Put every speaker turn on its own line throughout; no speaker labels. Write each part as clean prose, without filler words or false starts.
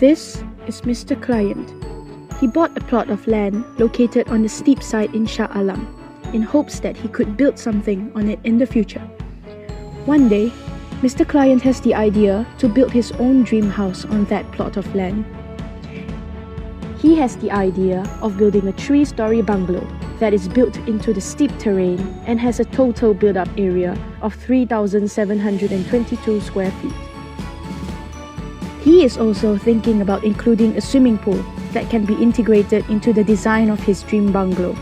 This is Mr. Client. He bought a plot of land located on the steep side in Shah Alam in hopes that he could build something on it in the future. One day, Mr. Client has the idea to build his own dream house on that plot of land. He has the idea of building a 3-story bungalow that is built into the steep terrain and has a total built-up area of 3,722 square feet. He is also thinking about including a swimming pool that can be integrated into the design of his dream bungalow.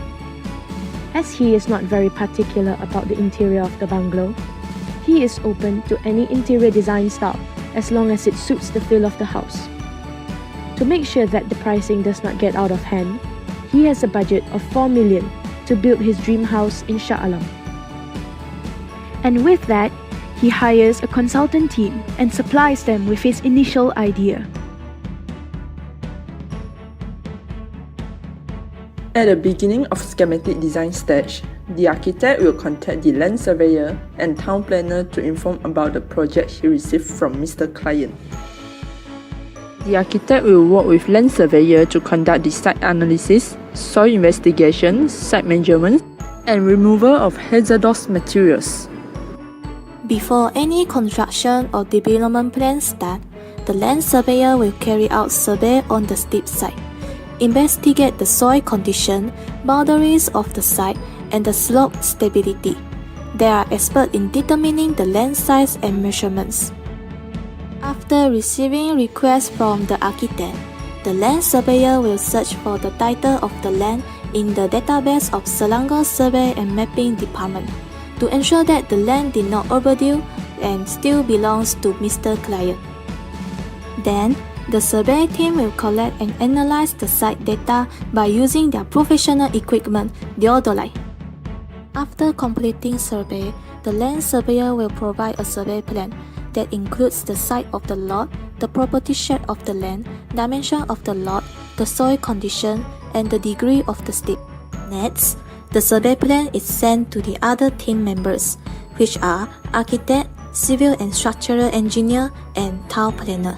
As he is not very particular about the interior of the bungalow, he is open to any interior design style as long as it suits the feel of the house. To make sure that the pricing does not get out of hand, he has a budget of 4 million to build his dream house in Shah Alam. And with that, he hires a consultant team and supplies them with his initial idea.
At the beginning of schematic design stage, the architect will contact the land surveyor and town planner to inform about the project he received from Mr. Client. The architect will work with land surveyor to conduct the site analysis, soil investigation, site measurements, and removal of hazardous materials.
Before any construction or development plans start, the land surveyor will carry out survey on the steep site, investigate the soil condition, boundaries of the site, and the slope stability. They are experts in determining the land size and measurements. After receiving requests from the architect, the land surveyor will search for the title of the land in the database of Selangor Survey and Mapping Department to ensure that the land did not overdue and still belongs to Mr. Client. Then, the survey team will collect and analyze the site data by using their professional equipment, theodolite. After completing survey, the land surveyor will provide a survey plan that includes the site of the lot, the property share of the land, dimension of the lot, the soil condition, and the degree of the steep. Next, the survey plan is sent to the other team members, which are architect, civil and structural engineer, and town planner.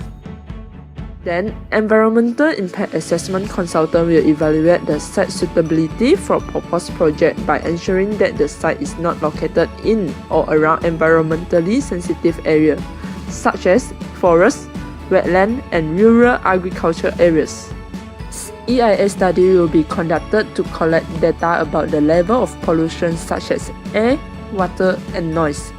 Then, environmental impact assessment consultant will evaluate the site suitability for proposed project by ensuring that the site is not located in or around environmentally sensitive areas, such as forests, wetland, and rural agriculture areas. EIA study will be conducted to collect data about the level of pollution such as air, water, and noise.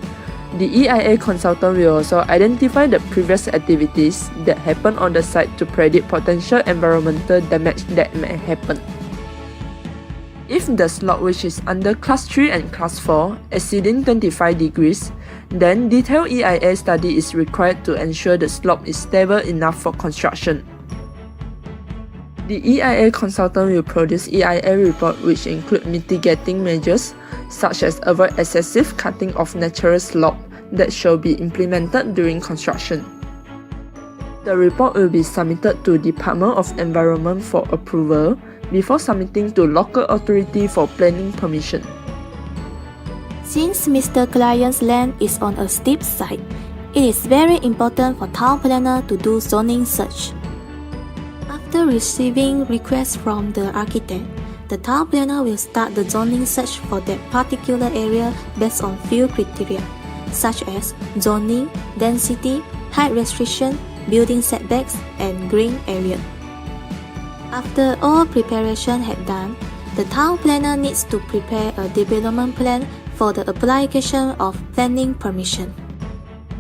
The EIA consultant will also identify the previous activities that happened on the site to predict potential environmental damage that may happen. If the slope which is under Class 3 and Class 4 exceeding 25 degrees, then detailed EIA study is required to ensure the slope is stable enough for construction. The EIA consultant will produce EIA report which include mitigating measures such as avoid excessive cutting of natural slope that shall be implemented during construction. The report will be submitted to Department of Environment for approval before submitting to local authority for planning permission.
Since Mr. Client's land is on a steep site, it is very important for town planner to do zoning search. After receiving requests from the architect, the town planner will start the zoning search for that particular area based on few criteria, such as zoning, density, height restriction, building setbacks, and green area. After all preparation had done, the town planner needs to prepare a development plan for the application of planning permission.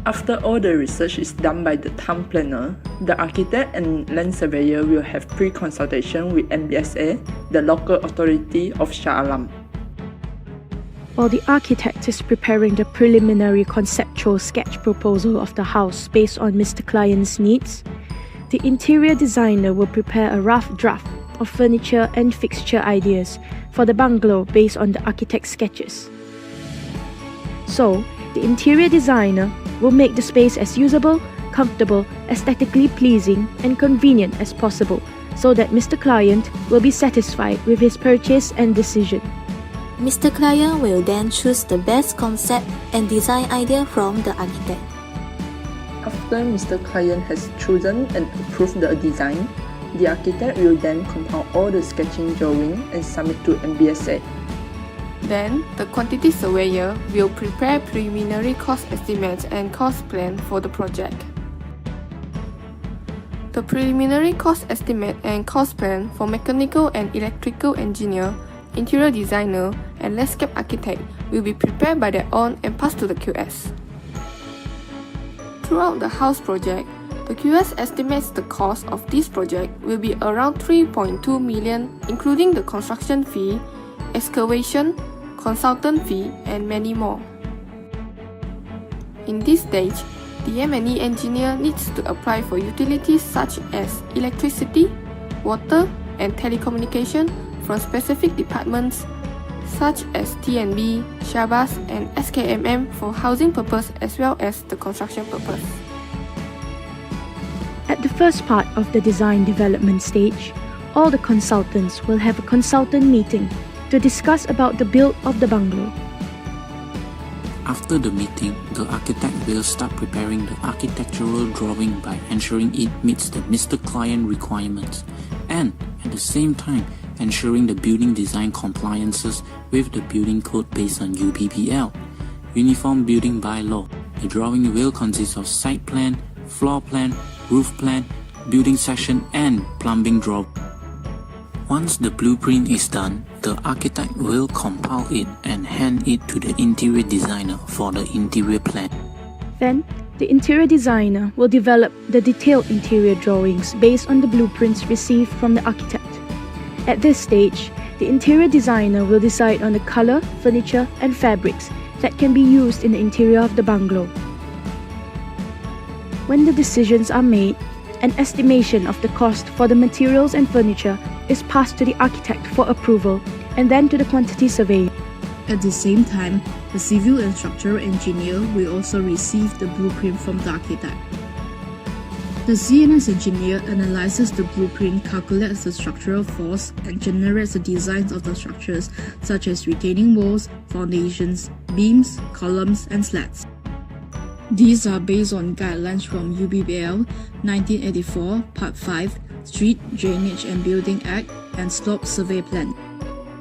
After all the research is done by the town planner, the architect and land surveyor will have pre-consultation with NBSA, the local authority of Shah Alam.
While the architect is preparing the preliminary conceptual sketch proposal of the house based on Mr. Client's needs, the interior designer will prepare a rough draft of furniture and fixture ideas for the bungalow based on the architect's sketches. So, the interior designer will make the space as usable, comfortable, aesthetically pleasing, and convenient as possible so that Mr. Client will be satisfied with his purchase and decision.
Mr. Client will then choose the best concept and design idea from the architect.
After Mr. Client has chosen and approved the design, the architect will then compile all the sketching drawing and submit to MBSA.
Then, the quantity surveyor will prepare preliminary cost estimates and cost plan for the project. The preliminary cost estimate and cost plan for mechanical and electrical engineer, interior designer, and landscape architect will be prepared by their own and passed to the QS. Throughout the house project, the QS estimates the cost of this project will be around 3.2 million, including the construction fee, excavation, consultant fee, and many more. In this stage, the M&E engineer needs to apply for utilities such as electricity, water, and telecommunication from specific departments such as TNB, Shabas, and SKMM for housing purpose as well as the construction purpose.
At the first part of the design development stage, all the consultants will have a consultant meeting to discuss about the build of the bungalow.
After the meeting, the architect will start preparing the architectural drawing by ensuring it meets the Mr. Client requirements and, at the same time, ensuring the building design compliances with the building code based on UBBL, Uniform Building Bylaw. The drawing will consist of site plan, floor plan, roof plan, building section, and plumbing drawing. Once the blueprint is done, the architect will compile it and hand it to the interior designer for the interior plan.
Then, the interior designer will develop the detailed interior drawings based on the blueprints received from the architect. At this stage, the interior designer will decide on the color, furniture, and fabrics that can be used in the interior of the bungalow. When the decisions are made, an estimation of the cost for the materials and furniture is passed to the architect for approval and then to the quantity surveyor.
At the same time, the civil and structural engineer will also receive the blueprint from the architect. The CNS engineer analyzes the blueprint, calculates the structural force, and generates the designs of the structures such as retaining walls, foundations, beams, columns, and slats. These are based on guidelines from UBBL 1984 Part 5, Street, Drainage and Building Act, and Slope Survey Plan.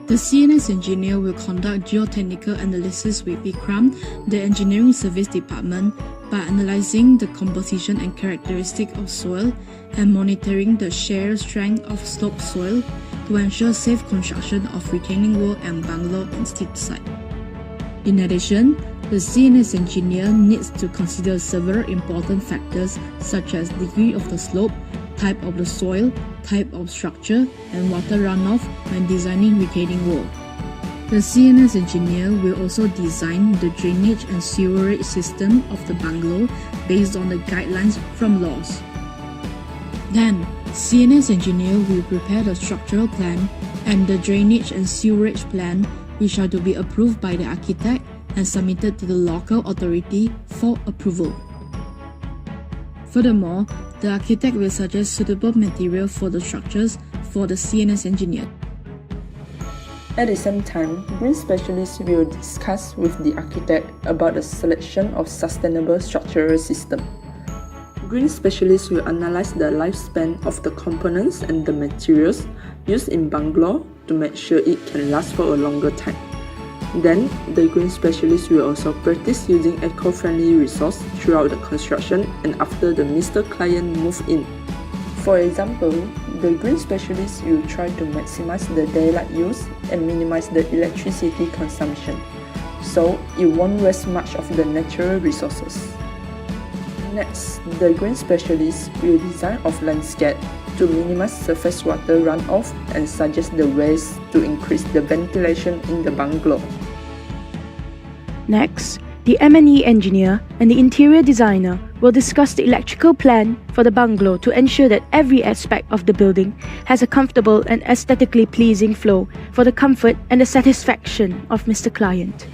The CNS engineer will conduct geotechnical analysis with ICRAM, the Engineering Service Department, by analyzing the composition and characteristic of soil and monitoring the shear strength of sloped soil to ensure safe construction of retaining wall and bungalow on steep site. In addition, the CNS engineer needs to consider several important factors such as degree of the slope, type of the soil, type of structure, and water runoff when designing retaining wall. The CNS engineer will also design the drainage and sewerage system of the bungalow based on the guidelines from laws. Then, CNS engineer will prepare the structural plan and the drainage and sewerage plan, which are to be approved by the architect and submitted to the local authority for approval. Furthermore, the architect will suggest suitable material for the structures for the CNS engineer.
At the same time, green specialists will discuss with the architect about the selection of sustainable structural system. Green specialists will analyze the lifespan of the components and the materials used in bungalow to make sure it can last for a longer time. Then, the green specialist will also practice using eco-friendly resource throughout the construction and after the Mr. Client move in. For example, the green specialist will try to maximize the daylight use and minimize the electricity consumption, so it won't waste much of the natural resources. Next, the green specialist will design of landscape to minimize surface water runoff and suggest the ways to increase the ventilation in the bungalow.
Next, the M&E engineer and the interior designer will discuss the electrical plan for the bungalow to ensure that every aspect of the building has a comfortable and aesthetically pleasing flow for the comfort and the satisfaction of Mr. Client.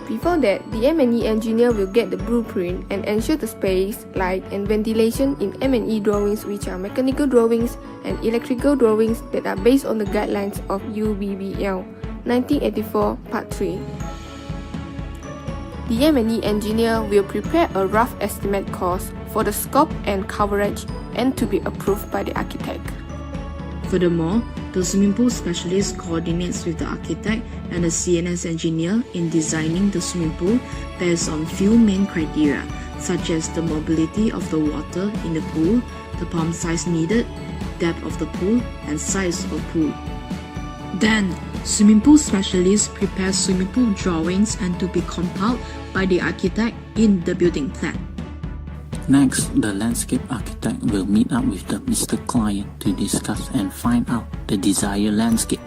Before that, the M&E engineer will get the blueprint and ensure the space, light, and ventilation in M&E drawings, which are mechanical drawings and electrical drawings that are based on the guidelines of UBBL 1984 Part 3. the M&E engineer will prepare a rough estimate cost for the scope and coverage and to be approved by the architect.
Furthermore, the swimming pool specialist coordinates with the architect and the CNS engineer in designing the swimming pool based on few main criteria, such as the mobility of the water in the pool, the pump size needed, depth of the pool, and size of pool. Then, swimming pool specialists prepare swimming pool drawings and to be compiled by the architect in the building plan.
Next, the landscape architect will meet up with the Mr. Client to discuss and find out the desired landscape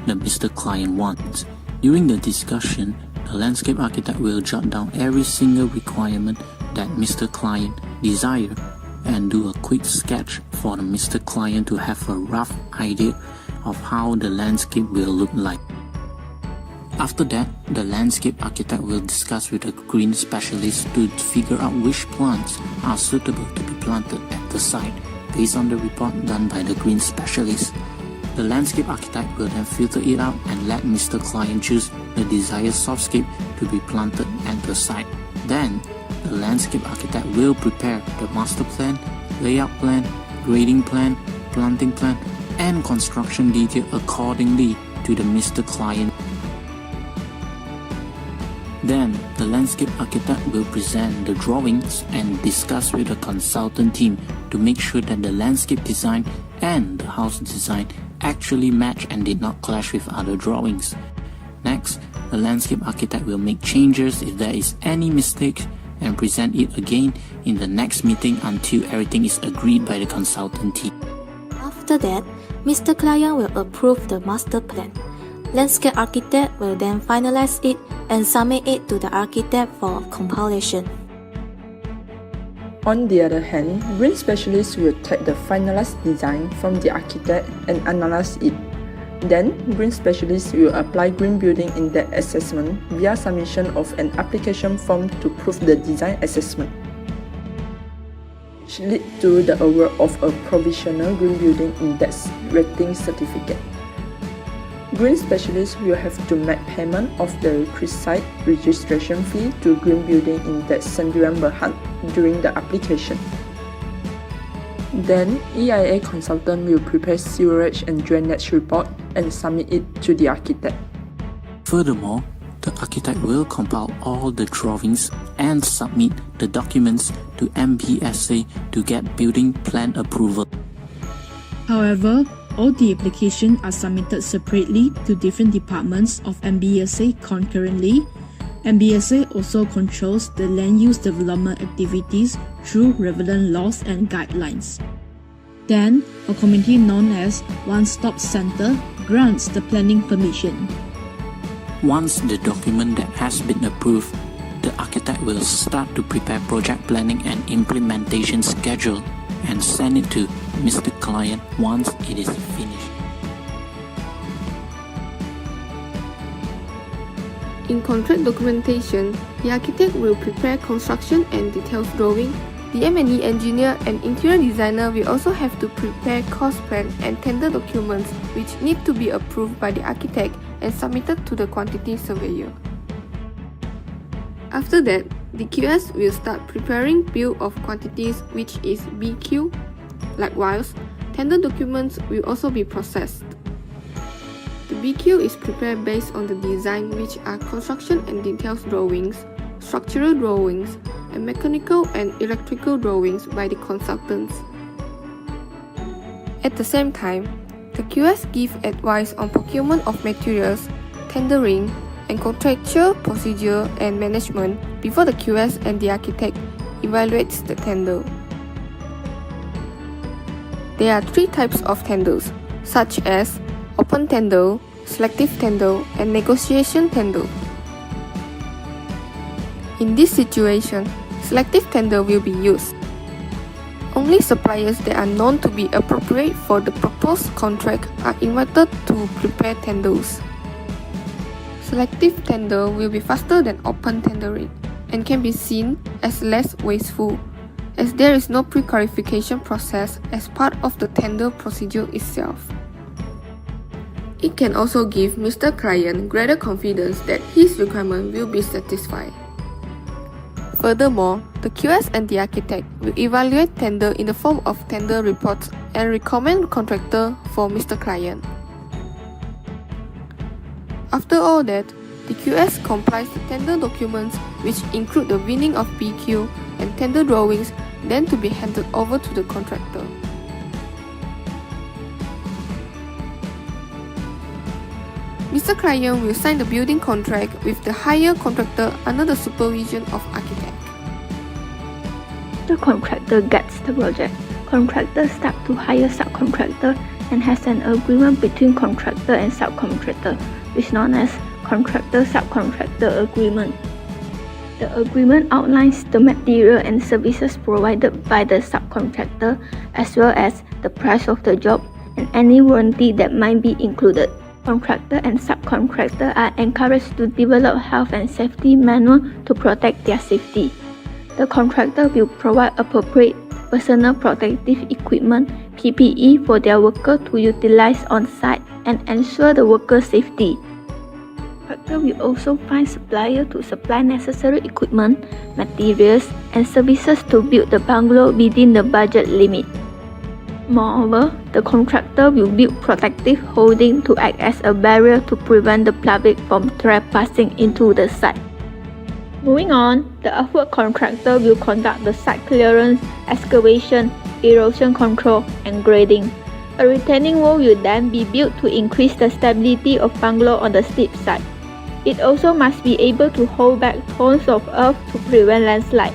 that Mr. Client wants. During the discussion, the landscape architect will jot down every single requirement that Mr. Client desires and do a quick sketch for the Mr. Client to have a rough idea of how the landscape will look like. After that, the landscape architect will discuss with the green specialist to figure out which plants are suitable to be planted at the site based on the report done by the green specialist. The landscape architect will then filter it out and let Mr. Client choose the desired softscape to be planted at the site. Then, the landscape architect will prepare the master plan, layout plan, grading plan, planting plan, and construction detail accordingly to the Mr. Client. Then, the landscape architect will present the drawings and discuss with the consultant team to make sure that the landscape design and the house design actually match and did not clash with other drawings. Next, the landscape architect will make changes if there is any mistake and present it again in the next meeting until everything is agreed by the consultant team.
After that, Mr. Client will approve the master plan. Landscape architect will then finalize it and submit it to the architect for compilation.
On the other hand, green specialists will take the finalized design from the architect and analyze it. Then, green specialists will apply green building index assessment via submission of an application form to prove the design assessment, which lead to the award of a provisional green building index rating certificate. Green specialists will have to make payment of the requisite registration fee to Green Building Index Sendirian Berhad during the application. Then, EIA consultant will prepare sewerage and drainage report and submit it to the architect.
Furthermore, the architect will compile all the drawings and submit the documents to MBSA to get building plan approval.
However, all the applications are submitted separately to different departments of MBSA concurrently. MBSA also controls the land use development activities through relevant laws and guidelines. Then, a committee known as One Stop Center grants the planning permission.
Once the document that has been approved, the architect will start to prepare project planning and implementation schedule and send it to Mr. Client once it is finished.
In contract documentation, the architect will prepare construction and details drawing. The M&E engineer and interior designer will also have to prepare cost plan and tender documents which need to be approved by the architect and submitted to the quantity surveyor. After that, the QS will start preparing bill of quantities, which is BQ. Likewise, tender documents will also be processed. The BQ is prepared based on the design, which are construction and details drawings, structural drawings, and mechanical and electrical drawings by the consultants. At the same time, the QS give advice on procurement of materials, tendering, and contractual procedure and management before the QS and the architect evaluates the tender. There are three types of tenders, such as open tender, selective tender, and negotiation tender. In this situation, selective tender will be used. Only suppliers that are known to be appropriate for the proposed contract are invited to prepare tenders. Selective tender will be faster than open tendering and can be seen as less wasteful, as there is no pre-qualification process as part of the tender procedure itself. It can also give Mr. Client greater confidence that his requirement will be satisfied. Furthermore, the QS and the architect will evaluate tender in the form of tender reports and recommend contractor for Mr. Client. After all that, the QS compiles the tender documents, which include the winning of PQ and tender drawings, then to be handed over to the contractor. Mr. Client will sign the building contract with the hire contractor under the supervision of architect.
The contractor gets the project. Contractor starts to hire subcontractor and has an agreement between contractor and subcontractor, which is known as contractor-subcontractor agreement. The agreement outlines the material and services provided by the subcontractor, as well as the price of the job and any warranty that might be included. Contractor and subcontractor are encouraged to develop health and safety manuals to protect their safety. The contractor will provide appropriate personal protective equipment (PPE) for their workers to utilize on site and ensure the workers' safety. Contractor will also find suppliers to supply necessary equipment, materials, and services to build the bungalow within the budget limit. Moreover, the contractor will build protective hoarding to act as a barrier to prevent the public from trespassing into the site. Moving on, the earthwork contractor will conduct the site clearance, excavation, erosion control, and grading. A retaining wall will then be built to increase the stability of bungalow on the steep side. It also must be able to hold back tons of earth to prevent landslide.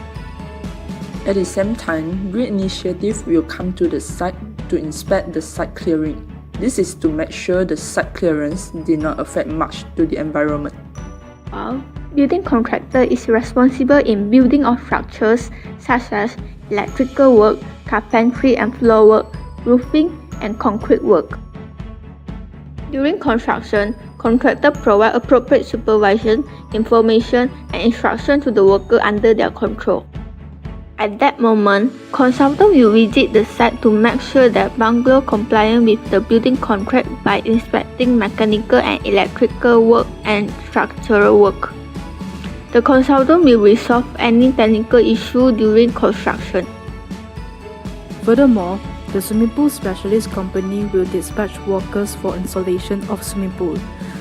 At the same time, Green Initiative will come to the site to inspect the site clearing. This is to make sure the site clearance did not affect much to the environment.
While building contractor is responsible in building of structures such as electrical work, carpentry and floor work, roofing, and concrete work. During construction, contractors provide appropriate supervision, information, and instruction to the worker under their control. At that moment, consultant will visit the site to make sure that bungalow compliant with the building contract by inspecting mechanical and electrical work and structural work. The consultant will resolve any technical issue during construction.
Furthermore, the swimming pool specialist company will dispatch workers for installation of swimming pool.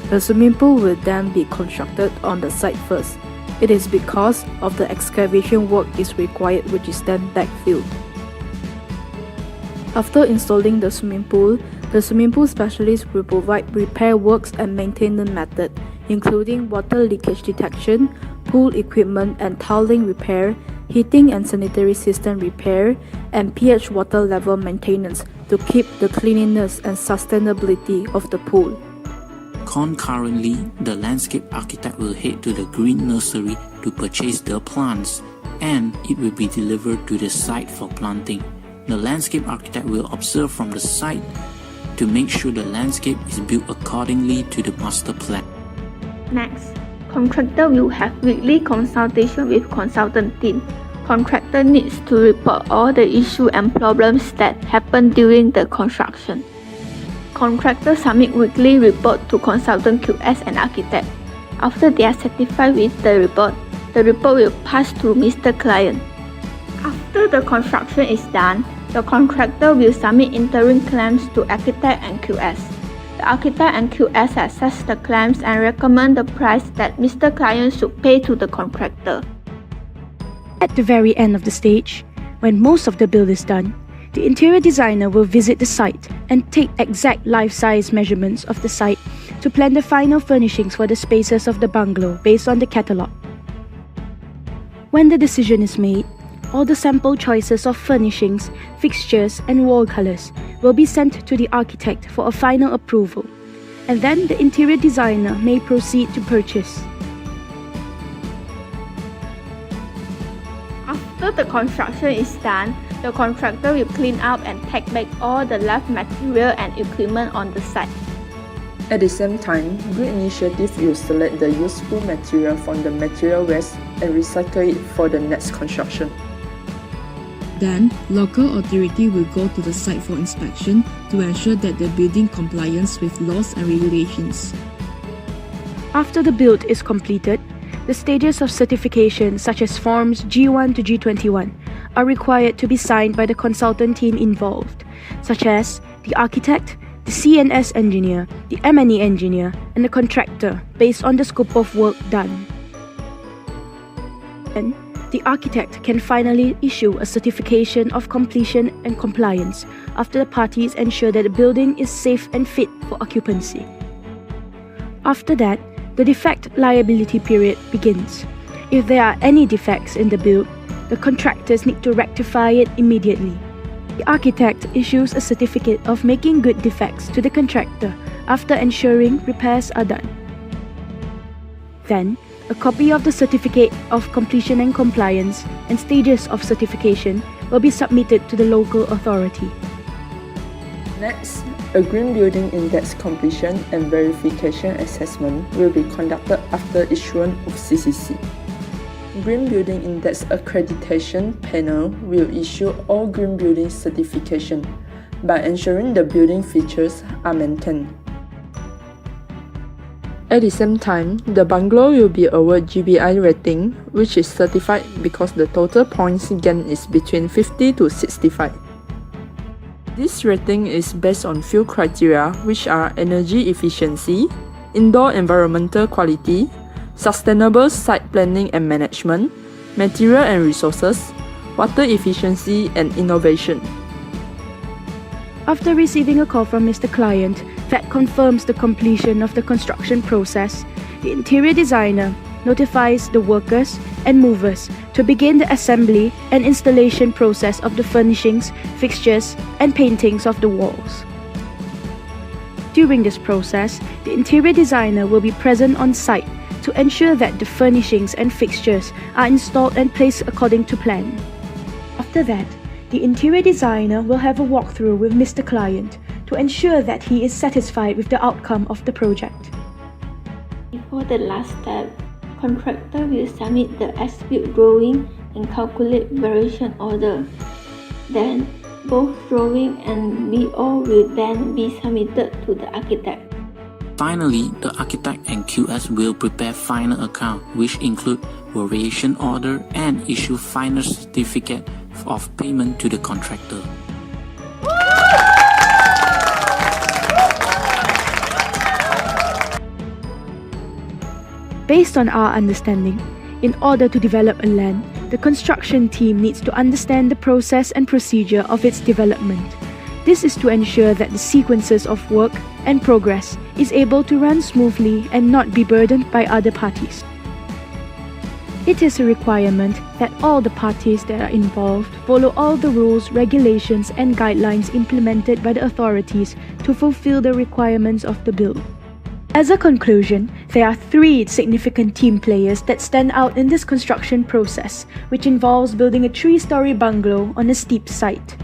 The swimming pool will then be constructed on the site first. It is because of the excavation work is required, which is then backfilled. After installing the swimming pool specialist will provide repair works and maintenance method, including water leakage detection, pool equipment and toweling repair, heating and sanitary system repair, and pH water level maintenance to keep the cleanliness and sustainability of the pool.
Concurrently, the landscape architect will head to the green nursery to purchase the plants, and it will be delivered to the site for planting. The landscape architect will observe from the site to make sure the landscape is built accordingly to the master plan.
Next, contractor will have weekly consultation with consultant team. Contractor needs to report all the issues and problems that happen during the construction. Contractor submit weekly report to consultant QS and architect. After they are satisfied with the report will pass to Mr. Client. After the construction is done, the contractor will submit interim claims to architect and QS. The architect and QS assess the claims and recommend the price that Mr. Client should pay to the contractor.
At the very end of the stage, when most of the build is done, the interior designer will visit the site and take exact life-size measurements of the site to plan the final furnishings for the spaces of the bungalow based on the catalogue. When the decision is made, all the sample choices of furnishings, fixtures, and wall colors will be sent to the architect for a final approval, and then the interior designer may proceed to purchase.
After the construction is done, the contractor will clean up and take back all the left material and equipment on the site.
At the same time, Green Initiative will select the useful material from the material waste and recycle it for the next construction.
Then, local authority will go to the site for inspection to ensure that the building complies with laws and regulations.
After the build is completed, the stages of certification such as forms G1 to G21 are required to be signed by the consultant team involved, such as the architect, the CNS engineer, the M&E engineer, and the contractor based on the scope of work done. Then, the architect can finally issue a certification of completion and compliance after the parties ensure that the building is safe and fit for occupancy. After that, the defect liability period begins. If there are any defects in the build, the contractors need to rectify it immediately. The architect issues a certificate of making good defects to the contractor after ensuring repairs are done. Then, a copy of the certificate of completion and compliance and stages of certification will be submitted to the local authority.
Next, a Green Building Index completion and verification assessment will be conducted after issuance of CCC. Green Building Index Accreditation Panel will issue all green building certification by ensuring the building features are maintained. At the same time, the bungalow will be awarded GBI rating, which is certified because the total points gained is between 50 to 65. This rating is based on few criteria, which are energy efficiency, indoor environmental quality, sustainable site planning and management, material and resources, water efficiency, and innovation.
After receiving a call from Mr. Client that confirms the completion of the construction process, the interior designer notifies the workers and movers to begin the assembly and installation process of the furnishings, fixtures, and paintings of the walls. During this process, the interior designer will be present on site to ensure that the furnishings and fixtures are installed and placed according to plan. After that, the interior designer will have a walkthrough with Mr. Client to ensure that he is satisfied with the outcome of the project.
Before the last step, contractor will submit the as-built drawing and calculate variation order. Then, both drawing and BO will then be submitted to the architect.
Finally, the architect and QS will prepare final account, which include variation order and issue final certificate of payment to the contractor.
Based on our understanding, in order to develop a land, the construction team needs to understand the process and procedure of its development. This is to ensure that the sequences of work and progress is able to run smoothly and not be burdened by other parties. It is a requirement that all the parties that are involved follow all the rules, regulations, and guidelines implemented by the authorities to fulfill the requirements of the bill. As a conclusion, there are 3 significant team players that stand out in this construction process, which involves building a 3-story bungalow on a steep site.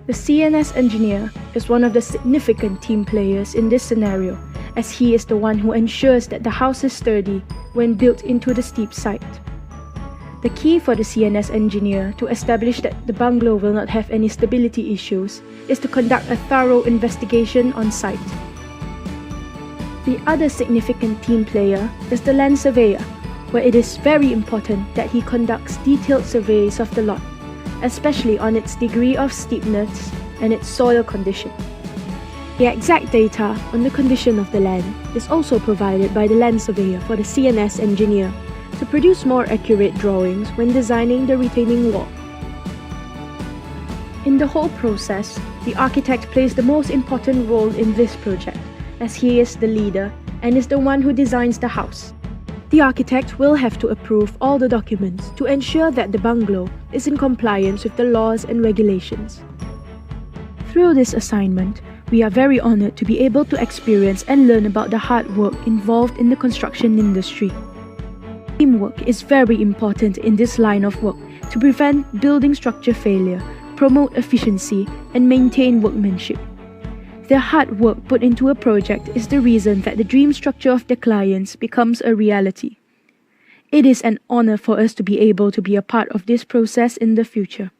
The CNS engineer is one of the significant team players in this scenario, as he is the one who ensures that the house is sturdy when built into the steep site. The key for the CNS engineer to establish that the bungalow will not have any stability issues is to conduct a thorough investigation on site. The other significant team player is the land surveyor, where it is very important that he conducts detailed surveys of the lot, especially on its degree of steepness and its soil condition. The exact data on the condition of the land is also provided by the land surveyor for the CNS engineer to produce more accurate drawings when designing the retaining wall. In the whole process, the architect plays the most important role in this project, as he is the leader and is the one who designs the house. The architect will have to approve all the documents to ensure that the bungalow is in compliance with the laws and regulations. Through this assignment, we are very honored to be able to experience and learn about the hard work involved in the construction industry. Teamwork is very important in this line of work to prevent building structure failure, promote efficiency, and maintain workmanship. Their hard work put into a project is the reason that the dream structure of their clients becomes a reality. It is an honor for us to be able to be a part of this process in the future.